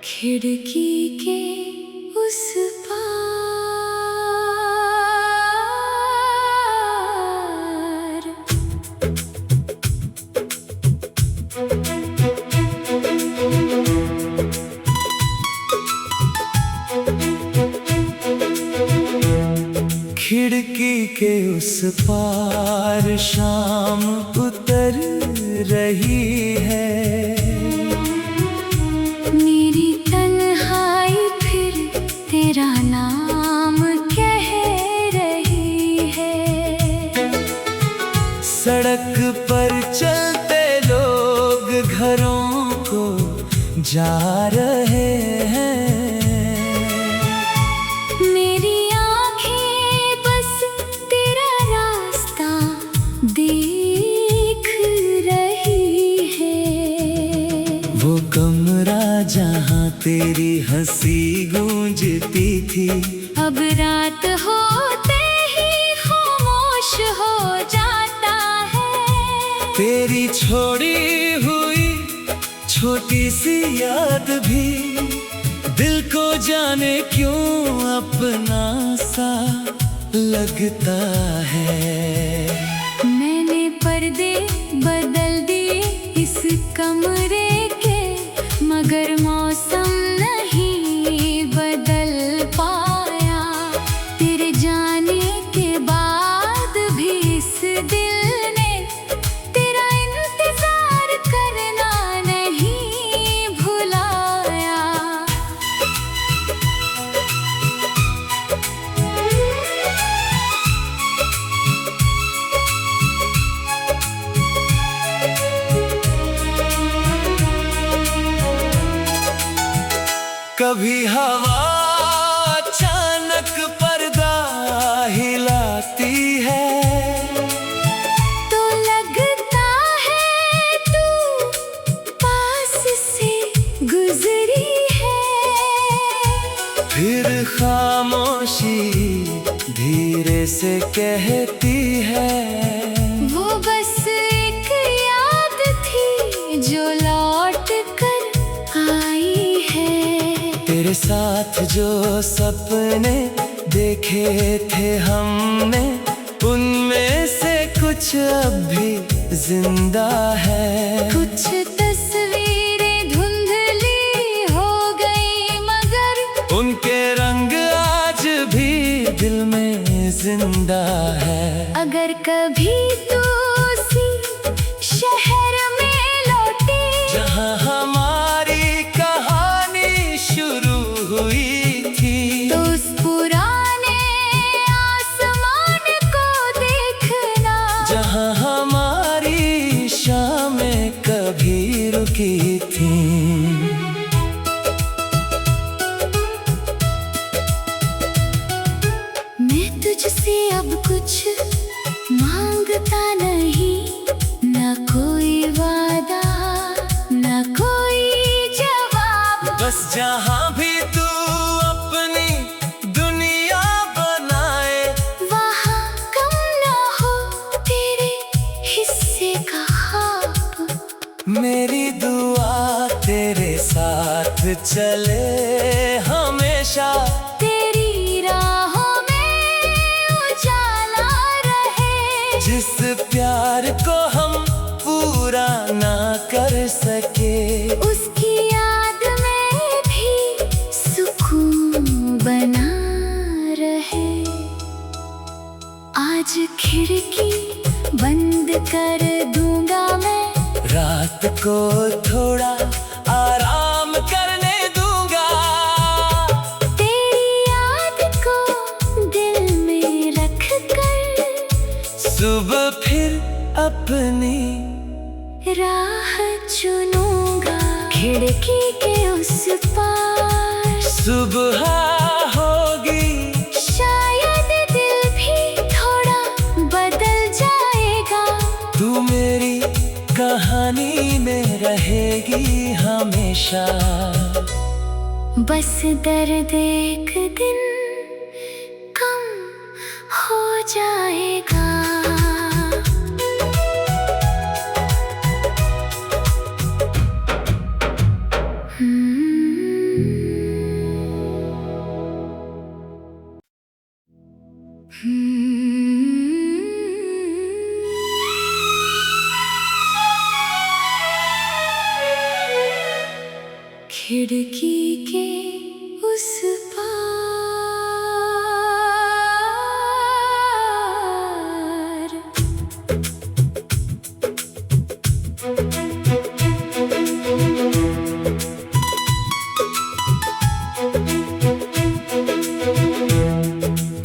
खिड़की के उस पार खिड़की के उस पार शाम उतर रही है। मेरी तन्हाई फिर तेरा नाम कह रही है। सड़क पर चलते लोग घरों को जा रहे हैं। मेरी आँखें बस तेरा रास्ता देख रही है। वो कमरा जहाँ तेरी हंसी गूंजती थी, अब रात होते ही खामोश हो जाता है। तेरी छोड़ी हुई छोटी सी याद भी दिल को जाने क्यों अपना सा लगता है। मैंने पर्दे बदल दिए इस कमरे के, मगर मौसम नहीं बदल पाया। तेरे जाने के बाद भी इस दिल ने तेरा इंतजार करना नहीं भुलाया। कभी हवा अचानक पर्दा हिलाती है, तो लगता है तू पास से गुजरी है। फिर खामोशी धीरे से कहती है, वो बस एक याद थी जो लौट कर आई है। तेरे साथ जो सपने देखे थे हमने, उनमें से कुछ अब भी जिंदा है। कुछ तस्वीरें धुंधली हो गई, मगर उनके रंग आज भी दिल में जिंदा है। अगर कभी तू उसी शहर में लौटी जहाँ हमारी कहानी शुरू हुई थी, तो उस पुराने आसमान को देखना, जहाँ हमारी शामें कभी रुकी थी। मैं तुझसे अब कुछ मांगता नहीं, न कोई वादा न कोई जवाब। बस जहाँ भी तू अपनी दुनिया बनाए, वहाँ कम न हो तेरे हिस्से का ख्वाब। मेरी दुआ तेरे साथ चले हमेशा। तेरी राहों में उजाला रहे। जिस प्यार को हम पूरा ना कर सके, उसकी याद में भी सुकून बना रहे। आज खिड़की बंद कर दूंगा मैं, रात को थोड़ा आराम करने दूंगा। तेरी याद को दिल में रख कर सुबह फिर अपनी राह चुनूंगा। खिड़की के उस पार सुबह होगी, शायद दिल भी थोड़ा बदल जाएगा। तू मेरी कहानी में रहेगी हमेशा। बस दर्द एक दिन कम हो जाएगा। खिड़की के उस पार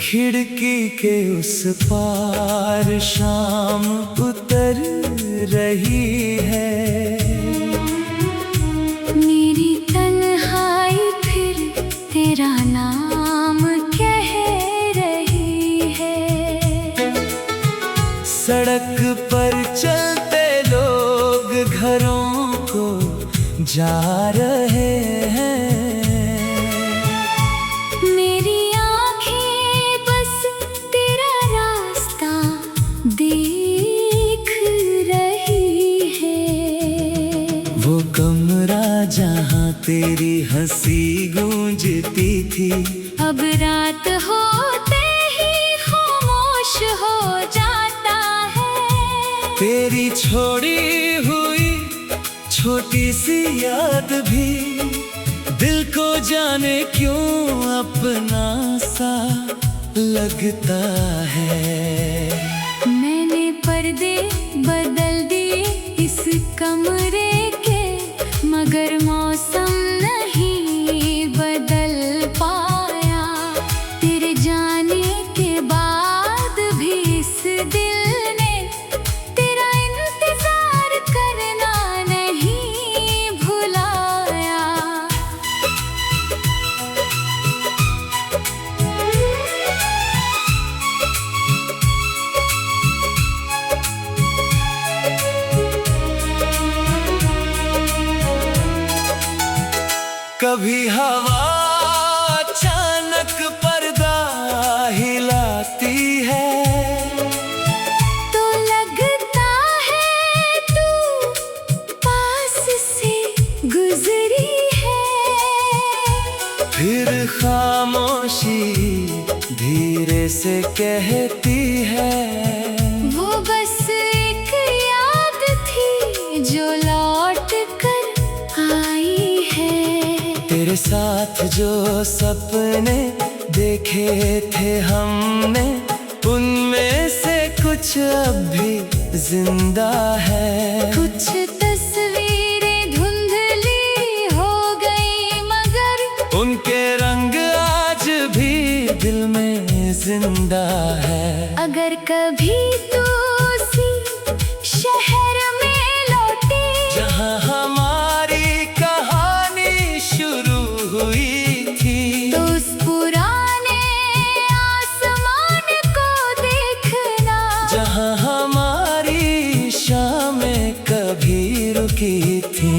खिड़की के उस पार शाम उतर रही है। मेरी तन्हाई फिर तेरा नाम कह रही है। सड़क पर चलते लोग घरों को जा रहे हैं। मेरी आँखें बस तेरा रास्ता देख रही है। वो कमरा जहाँ तेरी हंसी गूंजती थी, अब रात होते ही खामोश हो जाता है। तेरी छोड़ी हुई छोटी सी याद भी दिल को जाने क्यों अपना सा लगता है। मैंने पर्दे बदल दिए इस कमरे के, मगर मौसम नहीं बदल पाया। तेरे जाने के बाद भी इस दिल ने तेरा इंतजार करना नहीं भुलाया। कभी हवा अचानक पर्दा हिलाती है, तो लगता है तू पास से गुजरी है। फिर खामोशी धीरे से कहती है, वो बस एक याद थी जो लौट कर आई है। तेरे साथ जो सपने देखे थे हमने, उनमें से कुछ अब भी जिंदा है। कुछ तस्वीरें धुंधली हो गई, मगर उनके रंग आज भी दिल में जिंदा है। अगर कभी तू उसी शहर में लौटे, जहाँ हमारी कहानी शुरू हुई थी, तो उस पुराने आसमान को देखना, जहाँ हमारी शामें कभी रुकी थी।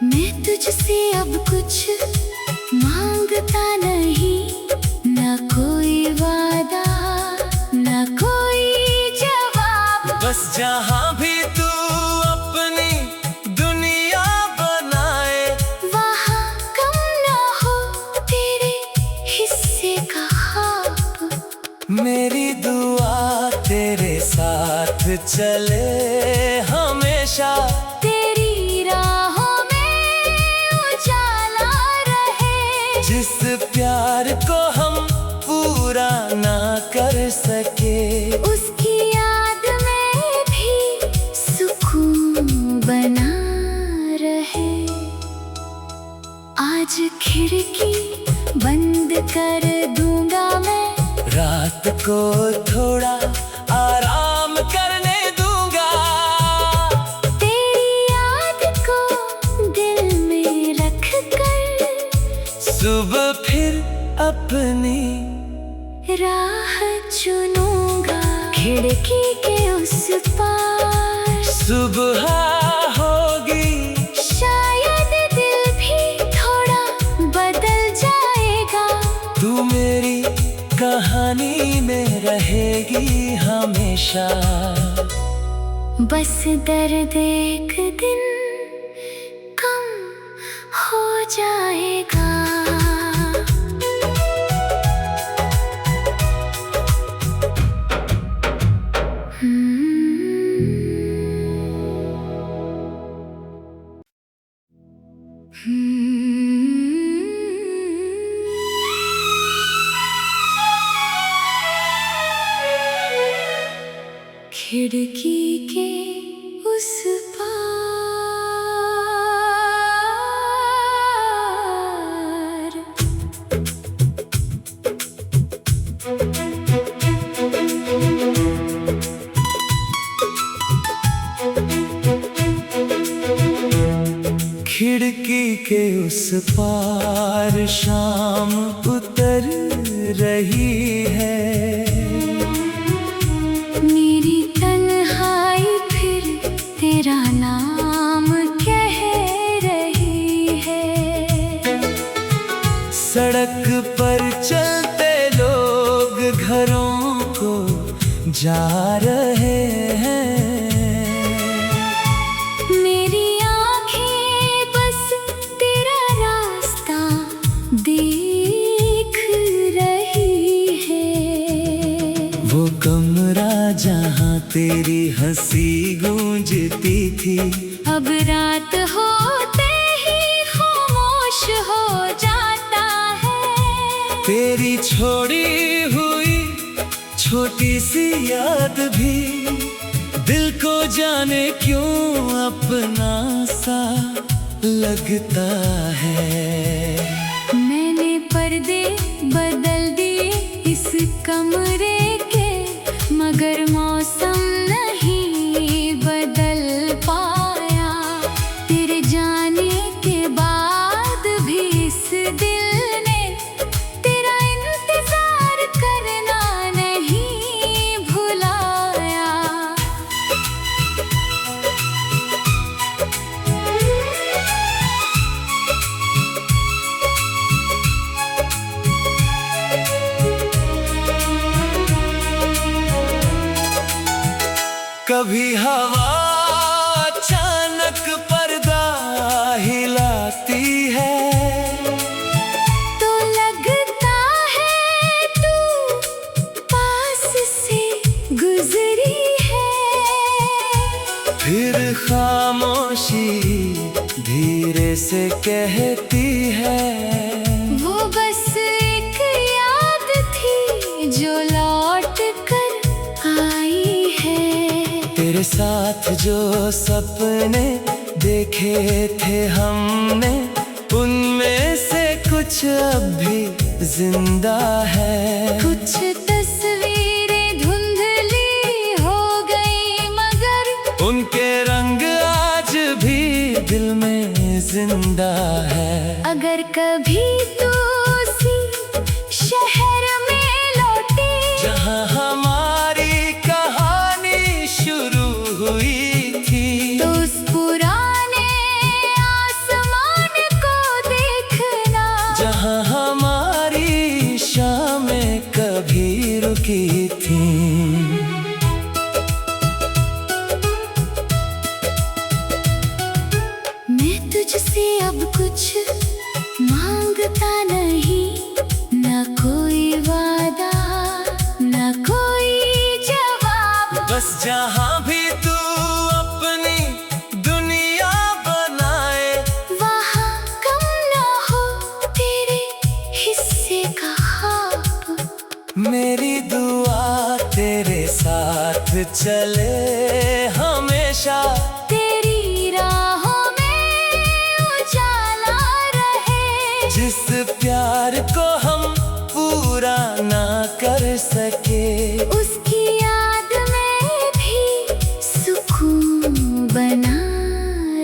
मैं तुझसे अब कुछ मांगता नहीं, ना कोई वादा ना कोई जवाब। बस जहाँ भी तू अपनी दुनिया बनाए, वहाँ कम ना हो तेरे हिस्से का ख्वाब। मेरी दुआ तेरे साथ चले हमेशा। तेरी राहों में उजाला रहे। जिस प्यार को हम पूरा ना कर सके, उसकी याद में भी सुकून बना रहे। आज खिड़की बंद कर दूंगा मैं, रात को थोड़ा आराम करने दूंगा। तेरी याद को दिल में रख कर सुबह फिर अपनी राह चुनूंगा। खिड़की के उस पार सुबह होगी, शायद दिल भी थोड़ा कहानी में रहेगी हमेशा। बस दर्द एक दिन कम हो जाएगा। खिड़की के उस पार खिड़की के उस पार शाम उतर रही है। मेरी तन्हाई फिर तेरा नाम कह रही है। सड़क पर चलते लोग घरों को जा रहे हैं। मेरी आंखें बस तेरा रास्ता देख रही है। वो कमरा जहाँ तेरी हंसी गूंजती थी, अब रात होते ही खामोश हो जाता है। तेरी छोड़ी हुई छोटी सी याद भी दिल को जाने क्यों अपना सा लगता है। मैंने पर्दे बदल दिए इस कमरे के, मगर मौसम नहीं बदल पाया। तेरे जाने के बाद भी इस दिल ने तेरा इंतजार करना नहीं भुलाया। कभी हवा अचानक पर्दा हिलाती है, तो लगता है तू पास से गुजरी है। फिर खामोशी धीरे से कहती है, वो बस एक याद थी जो लौट कर आई है। तेरे साथ जो सपने देखे थे हमने, उनमें से कुछ अब भी जिंदा है। कुछ तस्वीरें धुंधली हो गई, मगर उनके रंग आज भी दिल में जिंदा है। अगर कभी तू उसी शहर में लौटी, जहाँ हमारी कहानी शुरू हुई थी, तो उस पुराने आसमान को देखना, जहाँ हमारी शामें कभी रुकी थी। मैं तुझसे अब कुछ मांगता नहीं, ना कोई वादा ना कोई जवाब। बस जहाँ भी तू अपनी दुनिया बनाए, वहाँ कम ना हो तेरे हिस्से का ख्वाब। मेरी दुआ तेरे साथ चले हमेशा। तेरी राहों में उजाला रहे। जिस प्यार को हम पूरा ना कर सके, उसकी याद में भी सुकून बना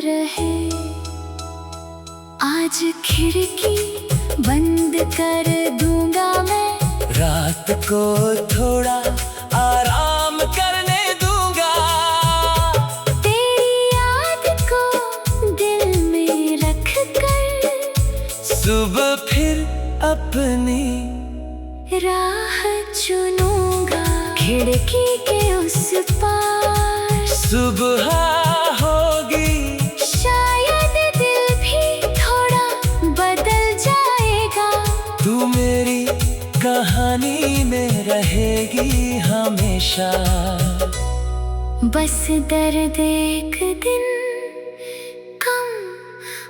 रहे। आज खिड़की बंद कर दूंगा मैं, रात को थोड़ा आराम करने दूंगा। तेरी याद को दिल में रख कर सुबह फिर अपनी राह चुनूंगा खिड़की के उस पार। सुबह होगी, शायद दिल भी थोड़ा बदल जाएगा। तू मेरी कहानी में रहेगी हमेशा। बस दर्द एक दिन कम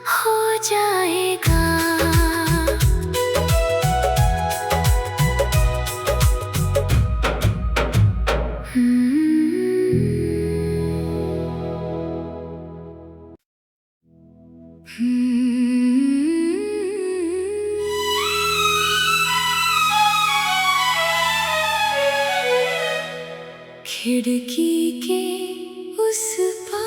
हो जाएगा। खिड़की के उस पार।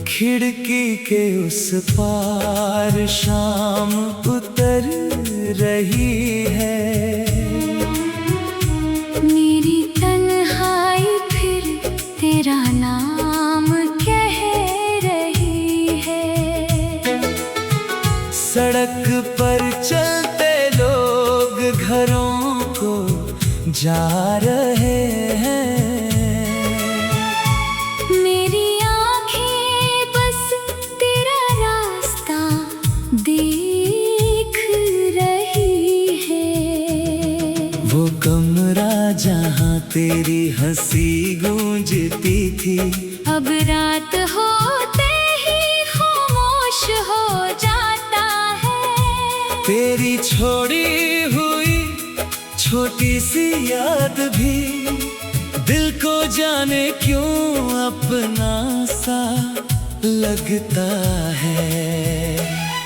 खिड़की के उस पार शाम उतर रही है। मेरी तन्हाई फिर तेरा नाम कह रही है। सड़क पर चलते लोग घरों को जा रहे हैं। मेरी आँखें बस तेरा रास्ता देख रही है। वो कमरा जहाँ तेरी हंसी गूंजती थी, अब रात होते ही खामोश हो जाता है। तेरी छोड़ी हुई छोटी सी याद भी दिल को जाने क्यों अपना सा लगता है।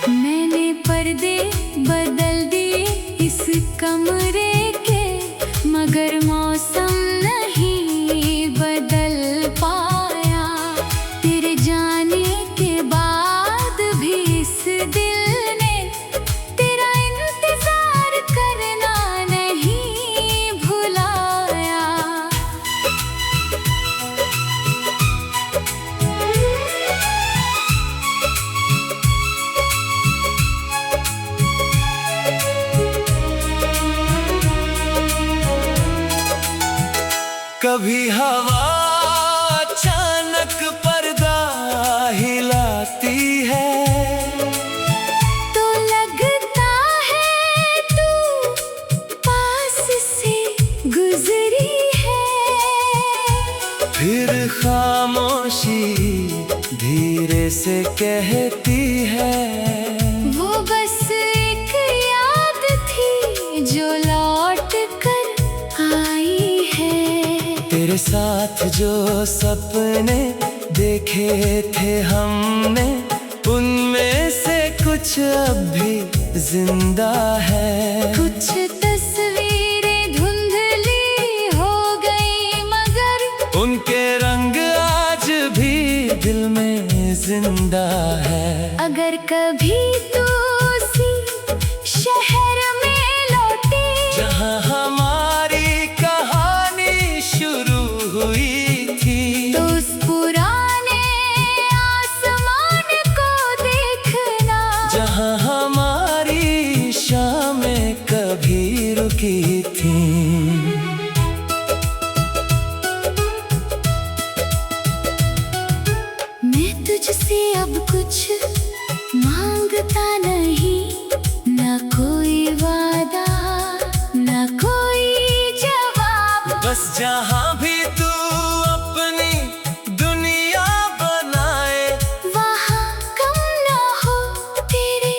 मैंने पर्दे बदल दिए इस कमरे के, मगर मौसम नहीं बदल पाया। तेरे जाने के बाद भी इस दिल ने तेरा इंतजार करना नहीं भुलाया। कभी हवा अचानक पर्दा हिलाती है, तो लगता है तू पास से गुजरी है। फिर खामोशी धीरे से कहती है, वो बस एक याद थी जो लौट कर आई है। तेरे साथ जो सपने देखे थे हमने, उनमें से कुछ अब भी जिंदा है। कुछ तस्वीरें धुंधली हो गई, मगर उनके रंग आज भी दिल में जिंदा है। अगर कभी तू उसी शहर में लौटी, जहाँ हमारी कहानी शुरू हुई थी, तो उस पुराने आसमान को देखना, जहाँ हमारी शामें कभी रुकी थी। मैं तुझसे अब कुछ मांगता नहीं, न कोई वादा न कोई जवाब। बस जहाँ भी तू अपनी दुनिया बनाए, वहाँ कम न हो तेरे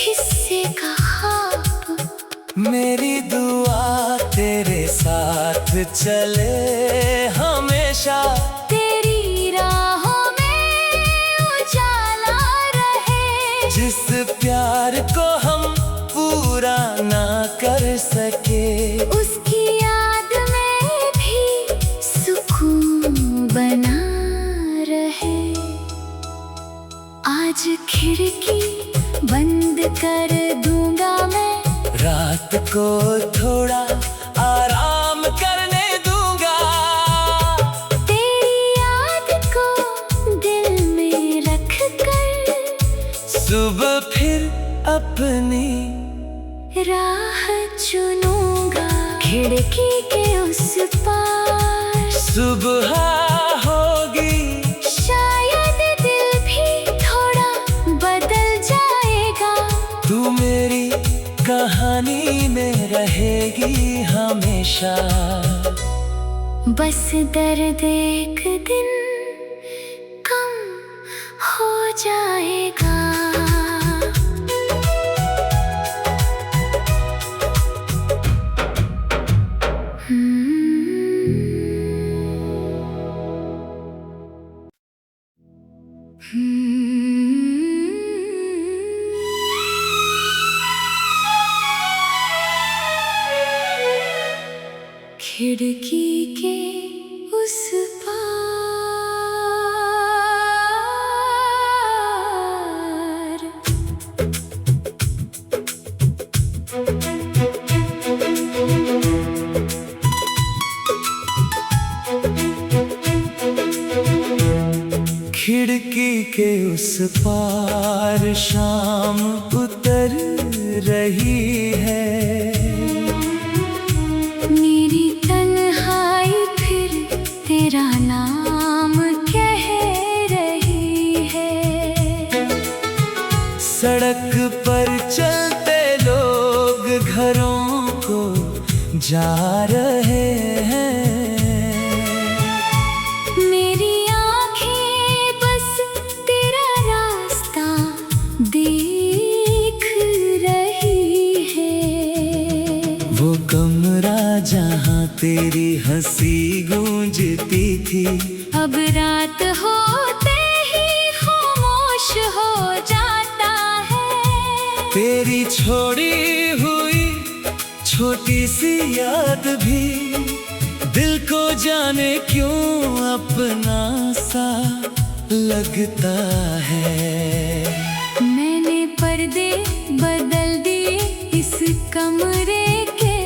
हिस्से का ख्वाब। मेरी दुआ तेरे साथ चले हमेशा। तेरी राहों में उजाला रहे। जिस प्यार को हम पूरा ना कर सके, उसकी याद में भी सुकून बना रहे। आज खिड़की बंद कर दूंगा मैं, रात को थोड़ा सुबह फिर अपनी राह चुनूंगा खिड़की के उस पार। सुबह होगी, शायद दिल भी थोड़ा बदल जाएगा। तू मेरी कहानी में रहेगी हमेशा। बस दर्द एक दिन कम हो जाएगा। खिड़की के उस पार। खिड़की के उस पार शाम उतर रही है। मेरी तन्हाई फिर तेरा नाम कह रही है। सड़क पर चलते लोग घरों को जा रहे हैं। मेरी आँखें बस तेरा रास्ता देख रही है। वो कमरा जहाँ तेरी हंसी गूंजती थी, अब रात होते ही खामोश हो जाता है। तेरी छोड़ी हुई छोटी सी याद भी दिल को जाने क्यों अपना सा लगता है। मैंने पर्दे बदल दिए इस कमरे के,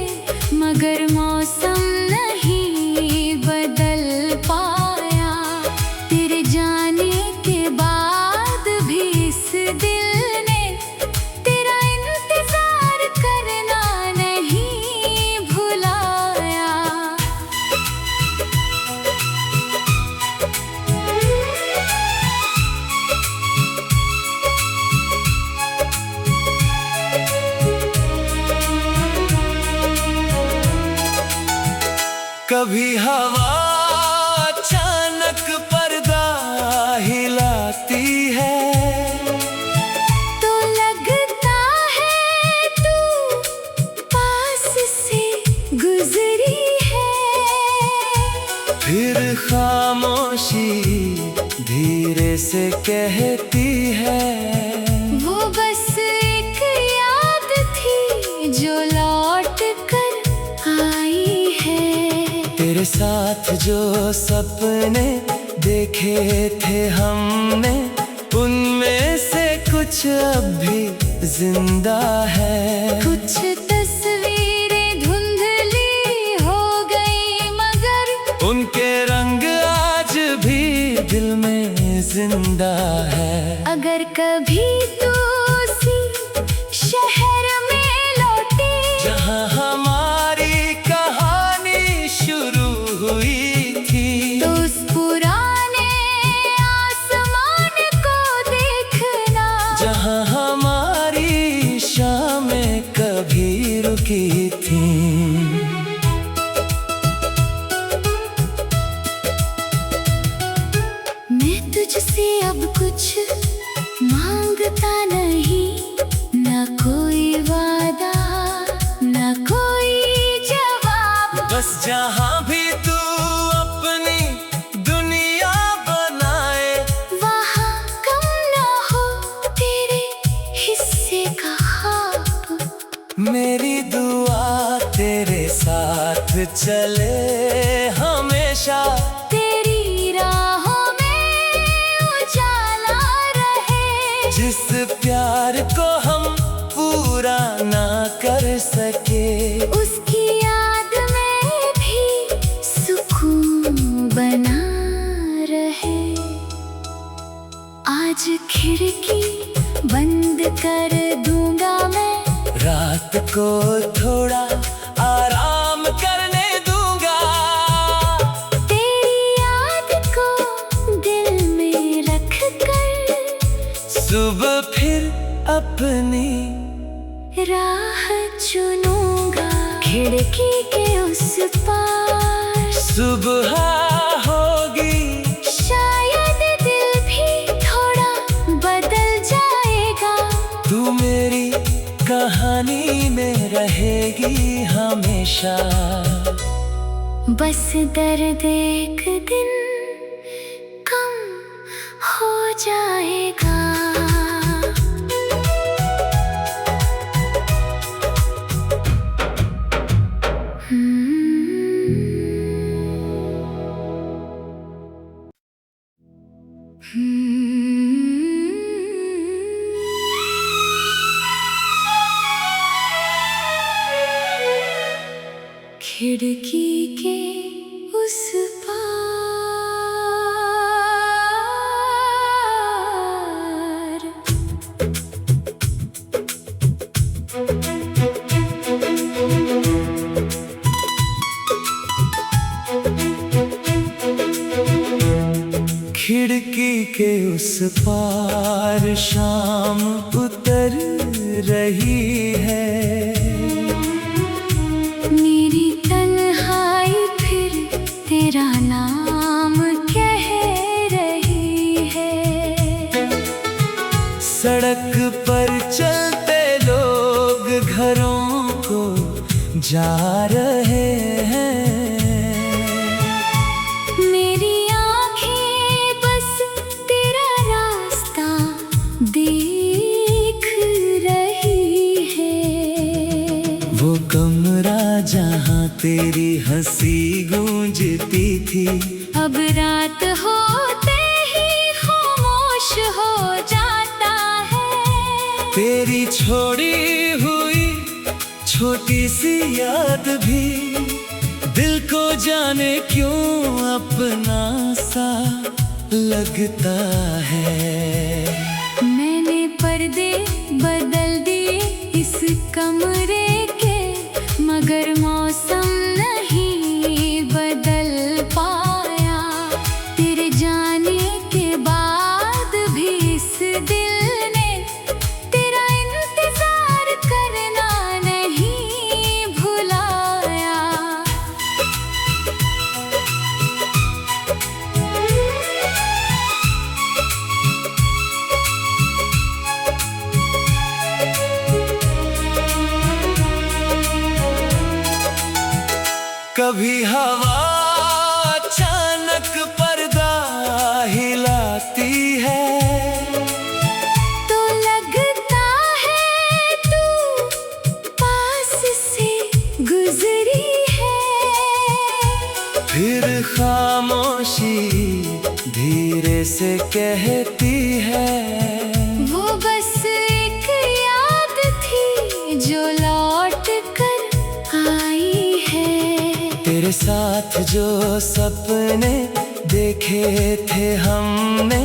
मगर मौसम नहीं बदल पाया। तेरे जाने के बाद भी इस दिल ने तेरा इंतजार करना नहीं भुलाया। कभी हवा अचानक पर्दा हिलाती है, तो लगता है तू पास से गुजरी है। फिर खामोशी धीरे से कहती है, वो बस एक याद थी जो लौट कर आई है। तेरे साथ जो सपने देखे थे हमने, उनमें से कुछ अब भी जिंदा है। कुछ तस्वीरें धुंधली हो गई, मगर उनके रंग आज भी दिल में जिंदा है। अगर कभी तू उसी शहर में लौटी, जहाँ हमारी कहानी शुरू हुई थी, तो उस पुराने आसमान को देखना, जहाँ हमारी शामें कभी रुकी थी। मैं तुझसे अब कुछ मांगता नहीं, न कोई वादा न कोई जवाब। बस जहाँ भी तू अपनी दुनिया बनाए, वहाँ कम न हो तेरे हिस्से का ख्वाब। मेरी दुआ तेरे साथ चले हमेशा। तेरी राहों में उजाला रहे। जिस प्यार को हम पूरा ना कर सके, उसकी याद में भी सुकून बना रहे। आज खिड़की बंद कर दूंगा मैं, रात को थोड़ा आराम करने दूंगा। तेरी याद को दिल में रख कर सुबह फिर अपनी राह चुनूंगा। खिड़की के उस पार सुबह होगी, शायद दिल भी थोड़ा बदल जाएगा। तू मेरी कहानी में रहेगी हमेशा। बस दर्द एक दिन कम हो जाएगा। खिड़की के उस पार खिड़की के उस पार शाम उतर रही है। मेरी तन्हाई फिर तेरा नाम कह रही है। सड़क पर चलते लोग घरों को जा रहे हैं। मेरी आँखें बस तेरा रास्ता देख रही है। वो कमरा जहाँ तेरी हंसी गूंजती थी, अब रात होते ही खामोश हो जाता है। तेरी छोड़ी हुई छोटी सी याद भी दिल को जाने क्यों अपना सा लगता है। मैंने पर्दे बदल दिए इस कमरे के, मगर मौसम नहीं बदल पाया। तेरे जाने के बाद भी इस दिल ने तेरा इंतजार करना नहीं भुलाया। कभी हवा अचानक पर्दा हिलाती है, तो लगता है तू पास से गुजरी है। फिर खामोशी धीरे से कहती है, वो बस एक याद थी जो लौट कर आई है। तेरे साथ जो सपने देखे थे हमने,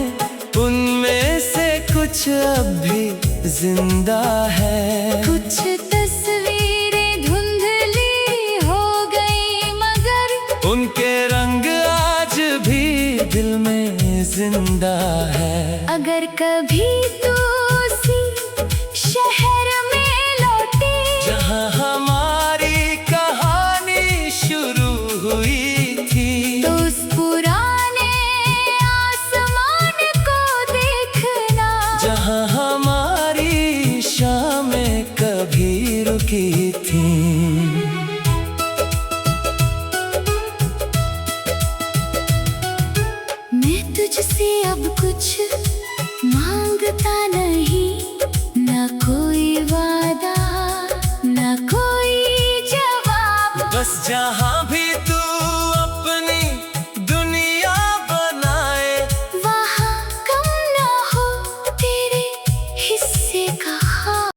उनमें से कुछ अब भी जिंदा है। कुछ तस्वीरें धुंधली हो गई, मगर उनके रंग आज भी दिल में जिंदा है। अगर कभी तू उसी शहर में लौटे, जहाँ हमारी कहानी शुरू हुई थी, तो उस पुराने आसमान को देखना, जहाँ हमारी शामें कभी रुकी थी। मैं तुझसे अब कुछ मांगता नहीं, ना कोई वादा, ना कोई जवाब। बस जहाँ